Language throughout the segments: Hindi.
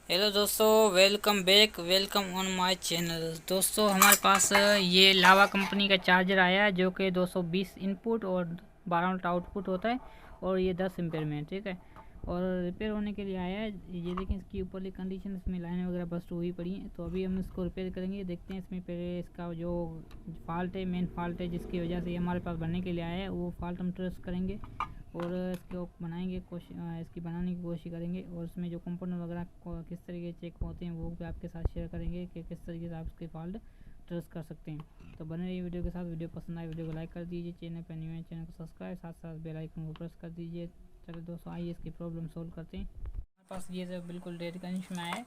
हेलो दोस्तों, welcome back, welcome on my channel. दोस्तों हमारे पास ये लावा कंपनी का चार्जर आया है जो कि 220 इनपुट और 12 वोल्ट आउटपुट होता है और ये 10 एम्पेयर में है, ठीक है। और रिपेयर होने के लिए आया है। ये देखें इसकी ऊपरली कंडीशन, इसमें लाइनें वगैरह बस्ट हुई पड़ी हैं। तो अभी हम इसको रिपेयर करेंगे। देखते हैं इसमें पहले इसका जो फॉल्ट है, मेन फॉल्ट है जिसकी वजह से ये हमारे पास बनने के लिए आया है, वो फॉल्ट हम ट्रेस करेंगे और इसको बनाएंगे, इसकी बनाने की कोशिश करेंगे। और इसमें जो कंपोनेंट वगैरह किस तरीके से चेक होते हैं वो भी आपके साथ शेयर करेंगे कि किस तरीके से आप इसके फॉल्ट ट्रेस कर सकते हैं। तो बने रहिए वीडियो के साथ। वीडियो पसंद आए वीडियो को लाइक कर दीजिए, चैनल पर न्यू है चैनल को सब्सक्राइब, साथ साथ बेल आइकन को प्रेस कर दीजिए। चलो दोस्तों, आइए इसकी प्रॉब्लम सोल्व करते हैं। हमारे पास ये जो बिल्कुल डेड कंडीशन में आया है।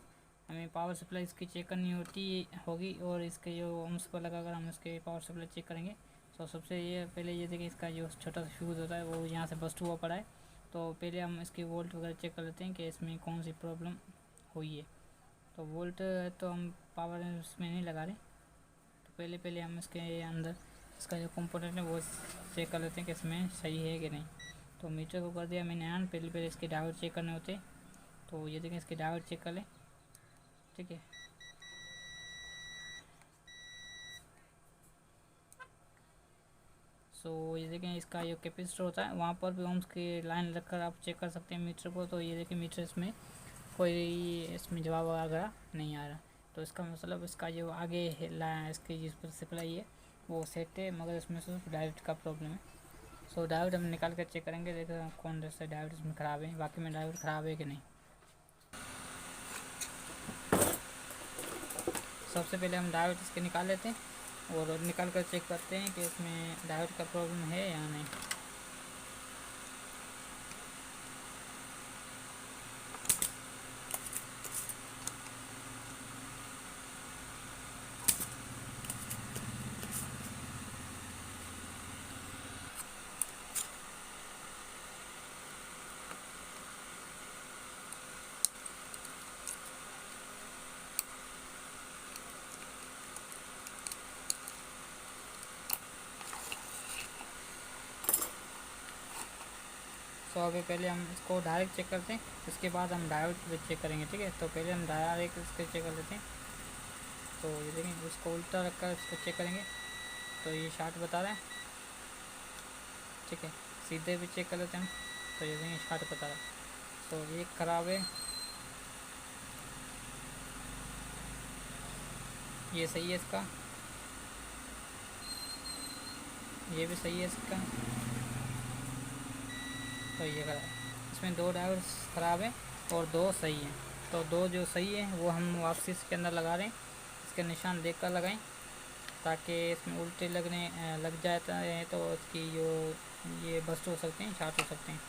हमें पावर सप्लाई इसकी चेक करनी होगी और इसके जो ओम्स पर लगाकर हम इसके पावर सप्लाई चेक करेंगे। तो सबसे ये पहले ये देखिए, इसका जो छोटा सा फ्यूज़ होता है वो यहाँ से बस्ट हुआ पड़ा है। तो पहले हम इसकी वोल्ट वगैरह चेक कर लेते हैं कि इसमें कौन सी प्रॉब्लम हुई है। तो वोल्ट तो हम पावर इसमें नहीं लगा रहे। तो पहले हम इसके अंदर इसका जो कंपोनेंट है वो चेक कर लेते हैं कि इसमें सही है कि नहीं। तो मीटर को कर दिया मैंने ऑन। पहले इसके डायोड चेक करने होते हैं। तो ये देखें, इसके डायोड चेक कर लें, ठीक है। सो ये देखें, इसका जो कैपेसिटर होता है वहाँ पर भी ओम्स की लाइन लगकर आप चेक कर सकते हैं मीटर को। तो ये देखें, मीटर इसमें कोई इसमें जवाब वगैरह नहीं आ रहा। तो इसका मतलब इसका जो आगे इसकी जिस पर सप्लाई है वो सेट है, मगर इसमें सिर्फ डायोड का प्रॉब्लम है। सो डायोड हम निकाल कर चेक करेंगे, देखो कौन सा डायोड इसमें ख़राब है, बाकी में डायोड ख़राब है कि नहीं। सबसे पहले हम डायोड इसके निकाल लेते हैं और निकाल कर चेक करते हैं कि इसमें डायोड का प्रॉब्लम है या नहीं। तो अभी पहले हम इसको डायरेक्ट चेक करते हैं, इसके बाद हम डायोड पे चेक करेंगे, ठीक है। तो पहले हम डायरेक्ट इसके चेक कर लेते हैं। तो ये देखें, इसको उल्टा रखकर इसको चेक करेंगे तो ये शार्ट बता रहा है, ठीक है। सीधे भी चेक कर लेते हैं हम, तो ये देखें शार्ट बता रहा है। तो ये ख़राब है, ये सही है इसका, ये भी सही है इसका, तो ये ख़राब है। इसमें दो डायोड ख़राब है और दो सही हैं। तो दो जो सही है वो हम वापसी इसके अंदर लगा दें। इसके निशान देख कर लगाएँ ताकि इसमें उल्टे लग जाता है तो इसकी जो ये बस्ट हो सकते हैं, शॉर्ट हो सकते हैं।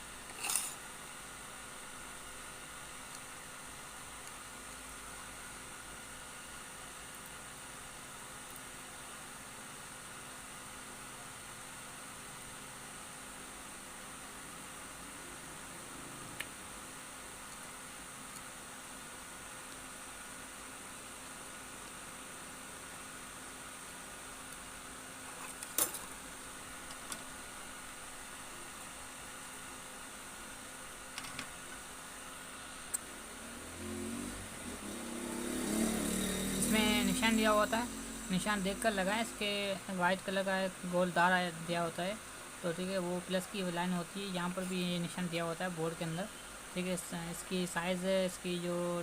इसमें निशान दिया होता है, निशान देखकर लगाएं। इसके वाइट कलर का एक गोल दार दिया होता है, तो ठीक है। वो प्लस की लाइन होती है, यहाँ पर भी ये निशान दिया होता है बोर्ड के अंदर, ठीक है। इसकी साइज़, इसकी जो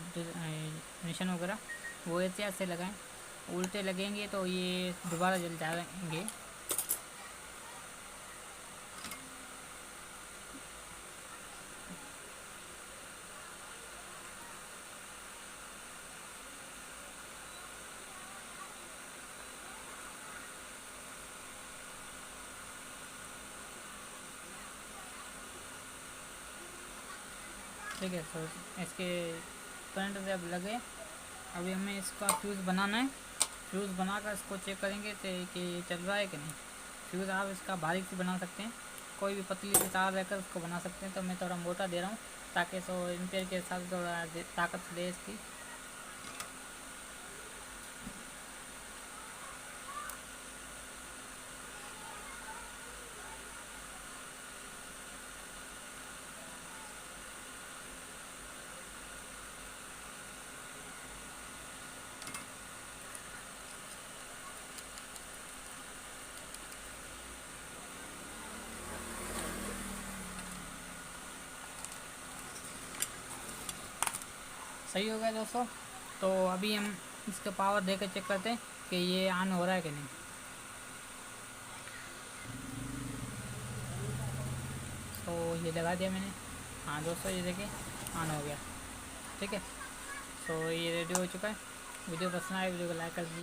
निशान वगैरह वो एहतियात से लगाएं। उल्टे लगेंगे तो ये दोबारा जल जाएंगे। ठीक है। तो इसके करंट से अब लगे। अभी हमें इसका फ्यूज़ बनाना है। फ्यूज़ बनाकर इसको चेक करेंगे कि ये चल रहा है कि नहीं। फ्यूज़ आप इसका बारीक से बना सकते हैं, कोई भी पतली सी तार रहकर उसको बना सकते हैं। तो मैं थोड़ा मोटा दे रहा हूँ ताकि सो एम्पेयर के साथ थोड़ा ताकत दे इसकी। सही हो गया दोस्तों। तो अभी हम इसका पावर देकर चेक करते हैं कि ये ऑन हो रहा है कि नहीं। तो ये लगा दिया मैंने। हाँ दोस्तों, ये देखिए ऑन हो गया। ठीक है, तो ये रेडी हो चुका है। वीडियो पसंद आए वीडियो को लाइक कर दीजिए।